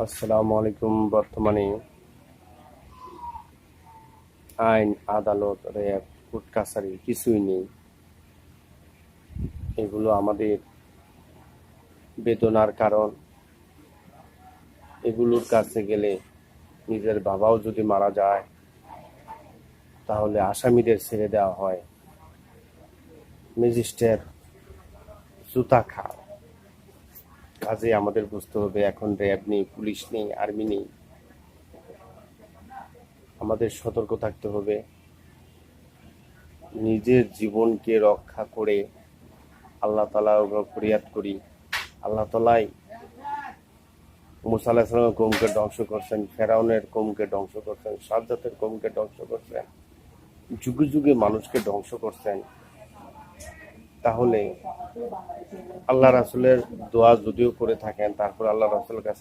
আসসালামু আলাইকুম। বর্তমানে আইন, আদালত, র্যাব, কোর্ট কাছারি কিছুই নেই। এগুলো আমাদের বেদনার কারণ। এগুলোর কাছে গেলে নিজের বাবাও যদি মারা যায় তাহলে আসামিদের ছেড়ে দেওয়া হয়, ম্যাজিস্ট্রেট জুতা খায়। কাজে আমাদের বুঝতে হবে এখন র্যাব নেই, পুলিশ নেই, আর্মি নেই। আমাদের সতর্ক থাকতে হবে, নিজের জীবনকে রক্ষা করে আল্লাহ তাআলার উপর ফরিয়াদ করি। আল্লাহ তাআলাই মুসা আলাইহিস সালামের কওমকে ধ্বংস করছেন, ফেরাউনের কওমকে ধ্বংস করছেন, সাজ্জাতের কওমকে ধ্বংস করছেন, যুগে যুগে মানুষকে ধ্বংস করছেন। তাহলে আল্লাহ রাসূলের দোয়া যদিও করে থাকেন, তারপর আল্লাহ রাসূলের কাছে